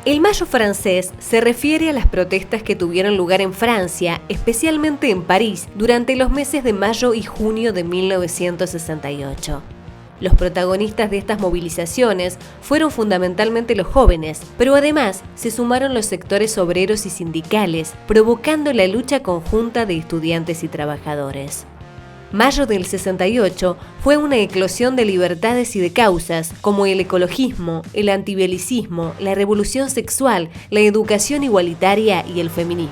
El Mayo francés se refiere a las protestas que tuvieron lugar en Francia, especialmente en París, durante los meses de mayo y junio de 1968. Los protagonistas de estas movilizaciones fueron fundamentalmente los jóvenes, pero además se sumaron los sectores obreros y sindicales, provocando la lucha conjunta de estudiantes y trabajadores. Mayo del 68 fue una eclosión de libertades y de causas como el ecologismo, el antibelicismo, la revolución sexual, la educación igualitaria y el feminismo.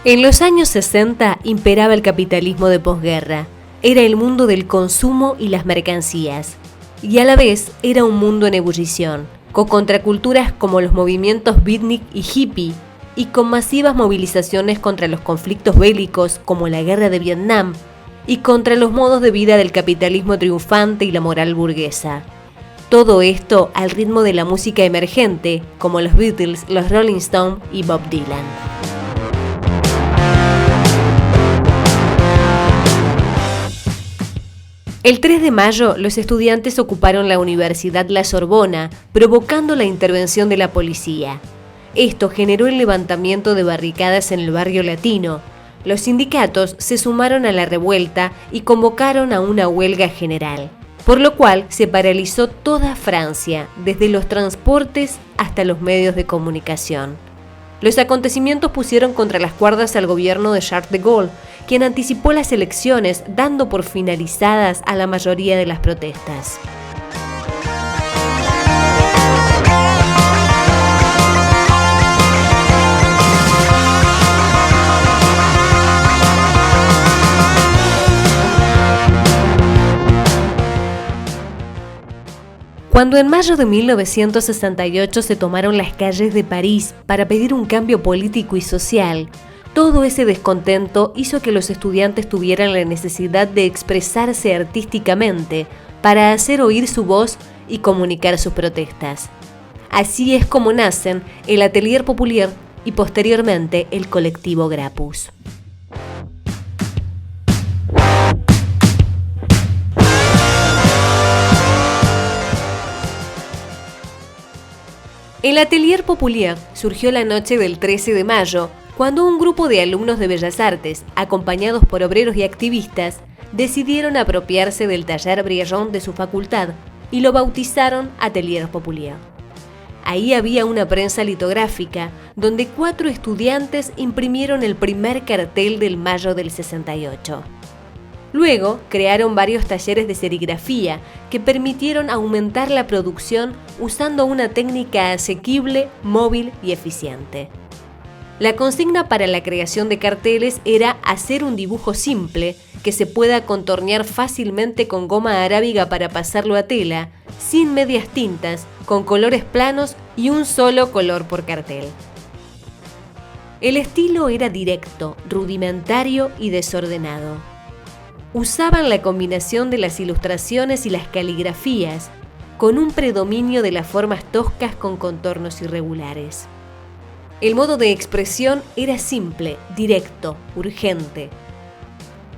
En los años 60 imperaba el capitalismo de posguerra. Era el mundo del consumo y las mercancías. Y a la vez era un mundo en ebullición, con contraculturas como los movimientos beatnik y hippie, y con masivas movilizaciones contra los conflictos bélicos como la guerra de Vietnam, y contra los modos de vida del capitalismo triunfante y la moral burguesa. Todo esto al ritmo de la música emergente, como los Beatles, los Rolling Stones y Bob Dylan. El 3 de mayo, los estudiantes ocuparon la Universidad La Sorbona, provocando la intervención de la policía. Esto generó el levantamiento de barricadas en el barrio latino. Los sindicatos se sumaron a la revuelta y convocaron a una huelga general, por lo cual se paralizó toda Francia, desde los transportes hasta los medios de comunicación. Los acontecimientos pusieron contra las cuerdas al gobierno de Charles de Gaulle, quien anticipó las elecciones, dando por finalizadas a la mayoría de las protestas. Cuando en mayo de 1968 se tomaron las calles de París para pedir un cambio político y social, todo ese descontento hizo que los estudiantes tuvieran la necesidad de expresarse artísticamente para hacer oír su voz y comunicar sus protestas. Así es como nacen el Atelier Populier y posteriormente el colectivo Grappus. El Atelier Populier surgió la noche del 13 de mayo, cuando un grupo de alumnos de Bellas Artes, acompañados por obreros y activistas, decidieron apropiarse del taller Briallon de su facultad y lo bautizaron Atelier Populier. Ahí había una prensa litográfica, donde 4 estudiantes imprimieron el primer cartel del mayo del 68. Luego crearon varios talleres de serigrafía que permitieron aumentar la producción usando una técnica asequible, móvil y eficiente. La consigna para la creación de carteles era hacer un dibujo simple que se pueda contornear fácilmente con goma arábiga para pasarlo a tela, sin medias tintas, con colores planos y un solo color por cartel. El estilo era directo, rudimentario y desordenado. Usaban la combinación de las ilustraciones y las caligrafías, con un predominio de las formas toscas con contornos irregulares. El modo de expresión era simple, directo, urgente.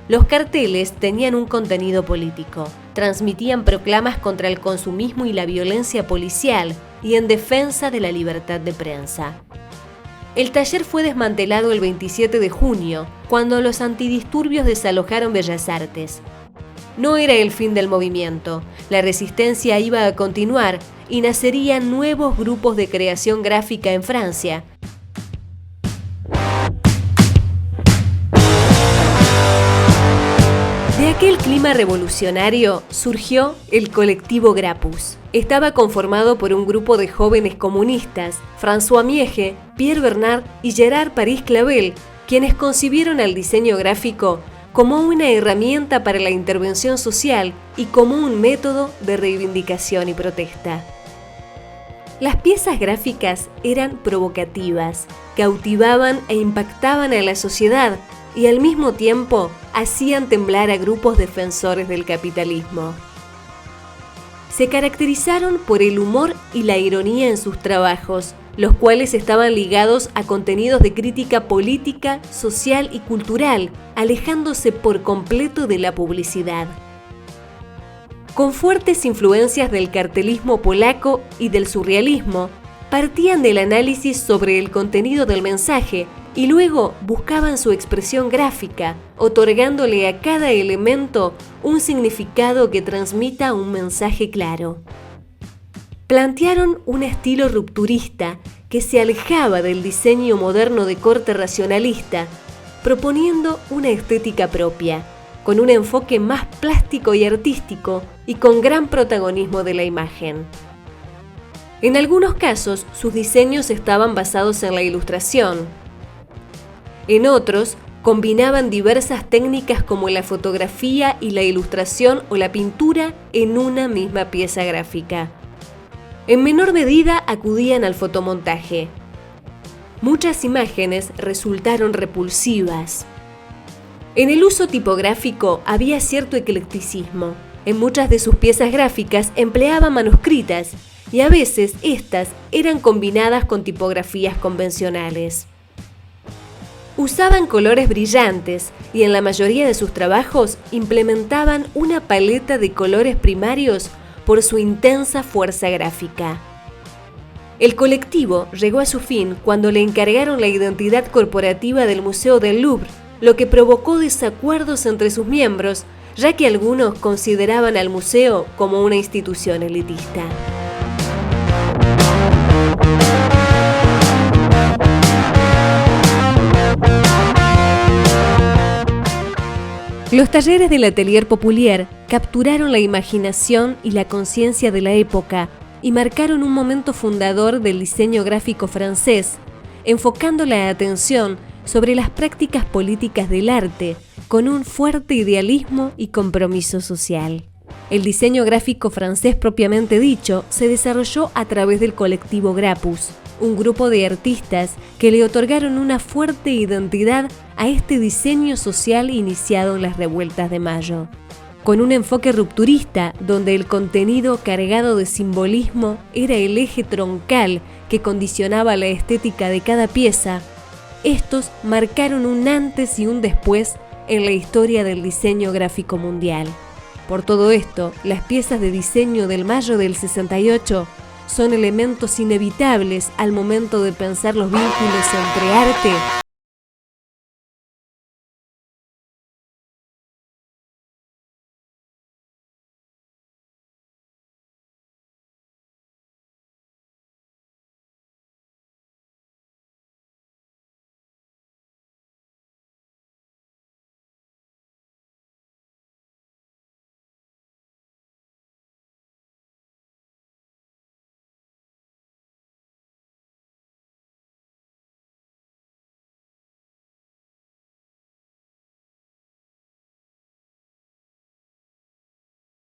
Los carteles tenían un contenido político, transmitían proclamas contra el consumismo y la violencia policial y en defensa de la libertad de prensa. El taller fue desmantelado el 27 de junio, cuando los antidisturbios desalojaron Bellas Artes. No era el fin del movimiento, la resistencia iba a continuar y nacerían nuevos grupos de creación gráfica en Francia. De aquel clima revolucionario surgió el colectivo Grappus. Estaba conformado por un grupo de jóvenes comunistas, François Miege, Pierre Bernard y Gerard Paris-Clavel, quienes concibieron el diseño gráfico como una herramienta para la intervención social y como un método de reivindicación y protesta. Las piezas gráficas eran provocativas, cautivaban e impactaban a la sociedad y al mismo tiempo hacían temblar a grupos defensores del capitalismo. Se caracterizaron por el humor y la ironía en sus trabajos, los cuales estaban ligados a contenidos de crítica política, social y cultural, alejándose por completo de la publicidad. Con fuertes influencias del cartelismo polaco y del surrealismo, partían del análisis sobre el contenido del mensaje y luego buscaban su expresión gráfica, otorgándole a cada elemento un significado que transmita un mensaje claro. Plantearon un estilo rupturista que se alejaba del diseño moderno de corte racionalista, proponiendo una estética propia, con un enfoque más plástico y artístico y con gran protagonismo de la imagen. En algunos casos, sus diseños estaban basados en la ilustración. En otros, combinaban diversas técnicas como la fotografía y la ilustración o la pintura en una misma pieza gráfica. En menor medida acudían al fotomontaje. Muchas imágenes resultaron repulsivas. En el uso tipográfico había cierto eclecticismo. En muchas de sus piezas gráficas empleaban manuscritas y a veces estas eran combinadas con tipografías convencionales. Usaban colores brillantes y en la mayoría de sus trabajos implementaban una paleta de colores primarios por su intensa fuerza gráfica. El colectivo llegó a su fin cuando le encargaron la identidad corporativa del Museo del Louvre, lo que provocó desacuerdos entre sus miembros, ya que algunos consideraban al museo como una institución elitista. Los talleres del Atelier Populier capturaron la imaginación y la conciencia de la época y marcaron un momento fundador del diseño gráfico francés, enfocando la atención sobre las prácticas políticas del arte con un fuerte idealismo y compromiso social. El diseño gráfico francés propiamente dicho se desarrolló a través del colectivo Grappus, un grupo de artistas que le otorgaron una fuerte identidad a este diseño social iniciado en las revueltas de mayo. Con un enfoque rupturista donde el contenido cargado de simbolismo era el eje troncal que condicionaba la estética de cada pieza, estos marcaron un antes y un después en la historia del diseño gráfico mundial. Por todo esto, las piezas de diseño del mayo del 68 son elementos inevitables al momento de pensar los vínculos entre arte